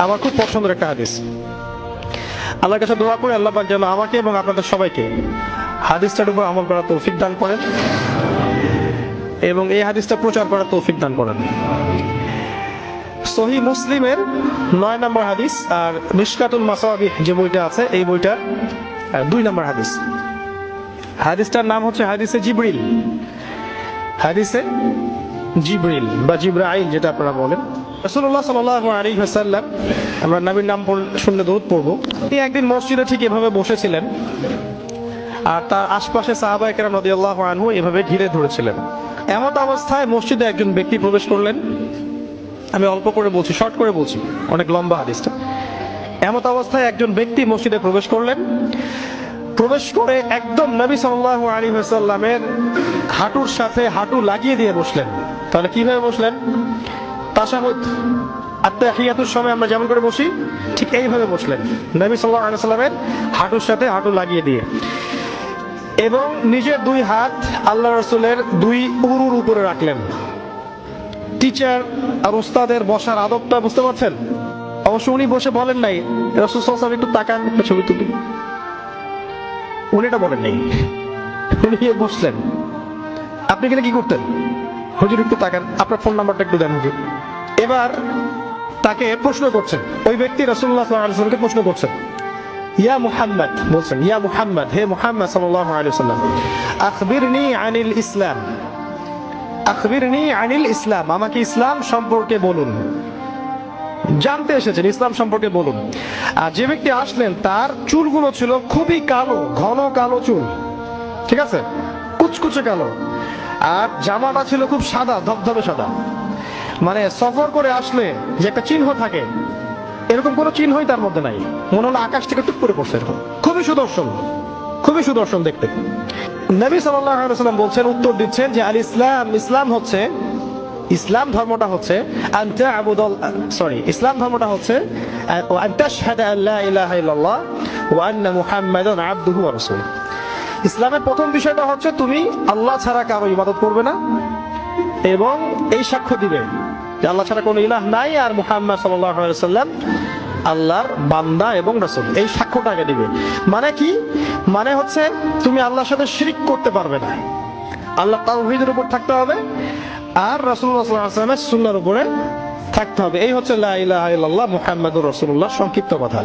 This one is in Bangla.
আমার খুব পছন্দের একটা হাদিস। আল্লাহর কাছে দোয়া করে আল্লাহ পাক যেন আমাকে এবং আপনাদের সবাইকে হাদিসটার উপর আমল করার তৌফিক দান করেন এবং এই হাদিসটা প্রচার করার তৌফিক দান করেন। সহিহ মুসলিমের 9 নম্বর হাদিস আর মিশকাতুল মাসাবিহ যে বইটা আছে এই বইটার 2 নম্বর হাদিস। হাদিসটার নাম হচ্ছে হাদিসে জিবরিল। হাদিসে জিবরিল বা জিব্রাইল যেটা আপনারা বলেন। রাসূলুল্লাহ সাল্লাল্লাহু আলাইহি ওয়াসাল্লাম, আমরা নবীর নাম শুনলে দরুদ পড়ব। তিনি একদিন মসজিদে ঠিক এভাবে বসেছিলেন আর তার আশপাশে সাহাবায়ে কেরাম রাদিয়াল্লাহু আনহু এভাবে ঘিরে ধরেছিলেন। এমন অবস্থায় মসজিদে একজন ব্যক্তি প্রবেশ করলেন। আমি অল্প করে বলছি, শর্ট করে বলছি, অনেক লম্বা হাদিসটা। এমন অবস্থায় একজন ব্যক্তি মসজিদে প্রবেশ করলেন। প্রবেশ করে একদম নবী সাল্লাল্লাহু আলাইহি ওয়াসাল্লামের হাঁটুর সাথে হাঁটু লাগিয়ে দিয়ে বসলেন। তাহলে কিভাবে বসলেন? তাশাহুদ আত-তাহিয়াতুর সময় আমরা যেমন করে বসি ঠিক এইভাবে বসলেন, নবী সাল্লাল্লাহু আলাইহি ওয়াসাল্লামের হাঁটুর সাথে হাঁটু লাগিয়ে দিয়ে, এবং নিজের 2 হাত আল্লাহ রাসূলের 2 উরুর উপরে রাখলেন। টিচার আর উস্তাদের বসার আদবটা বুঝতে পারছেন? অবশ্য উনি বসে বলেন নাই রাসূল সাল্লাল্লাহু আলাইহি ওয়াসাল্লাম একটু তাকান, ছবি তুলি, উনি এটা বলেন নাই। উনি বসলেন। আপনি গেলে কি করতেন? হুজুর একটু তাকান, আপনার ফোন নাম্বারটা একটু দেন হুজুর। এবার তাকে প্রশ্ন করছেন, ওই ব্যক্তি রাসূলুল্লাহ সাল্লাল্লাহু আলাইহি ওয়াসাল্লামকে প্রশ্ন করছেন, ইয়া মুহাম্মদ, বলছেন ইয়া মুহাম্মদ, হে মুহাম্মদ সাল্লাল্লাহু আলাইহি ওয়াসাল্লাম, আখবিরনি আনিল ইসলাম, আখবিরনি আনিল ইসলাম, আমাকে ইসলাম সম্পর্কে বলুন। জানতে এসেছেন, ইসলাম সম্পর্কে বলুন। আর যে ব্যক্তি আসলেন তার চুলগুলো ছিল খুবই কালো, ঘন কালো চুল, ঠিক আছে, কুচকুচে কালো, আর জামাটা ছিল খুব সাদা, ধবধবে সাদা। মানে সফর করে আসলে যে একটা চিহ্ন থাকে, এরকম কোনো চিহ্নই তার মধ্যে নাই। মনে হলো আকাশ থেকে টুক করে পড়ছে। এরকম খুবই সুদর্শন, খুবই সুদর্শন দেখতে। নবী সাল্লাল্লাহু আলাইহি ওয়াসাল্লাম বলছেন, উত্তর দিচ্ছেন যে আল ইসলাম, ইসলাম হচ্ছে, ইসলাম ধর্মটা হচ্ছে ইসলাম ধর্মটা হচ্ছে আন তাশহাদা আল্লা ইলাহা ইল্লাল্লাহ ওয়া আন্না মুহাম্মাদান আবদুহু ওয়া রাসূলুহু। ইসলামের প্রথম বিষয়টা হচ্ছে তুমি আল্লাহ ছাড়া কারো ইবাদত করবে না এবং এই সাক্ষ্য দিবে যে আল্লাহ ছাড়া কোনো ইলাহ নাই আর মুহাম্মদ সাল্লাল্লাহু আলাইহি ওয়াসাল্লাম আল্লাহর বান্দা এবং রাসূল। এই সাক্ষ্যটাকে দিবে। মানে কি? মানে হচ্ছে তুমি আল্লাহর সাথে শিরক করতে পারবে না, আল্লাহ তাওহীদের উপর থাকতে হবে আর রাসূলুল্লাহ সাল্লাল্লাহু আলাইহি ওয়াসাল্লামের সুন্নাহর উপরে থাকতে হবে। এই হচ্ছে লা ইলাহা ইল্লাল্লাহ মুহাম্মাদুর রাসূলুল্লাহ সংক্ষিপ্ত কথা।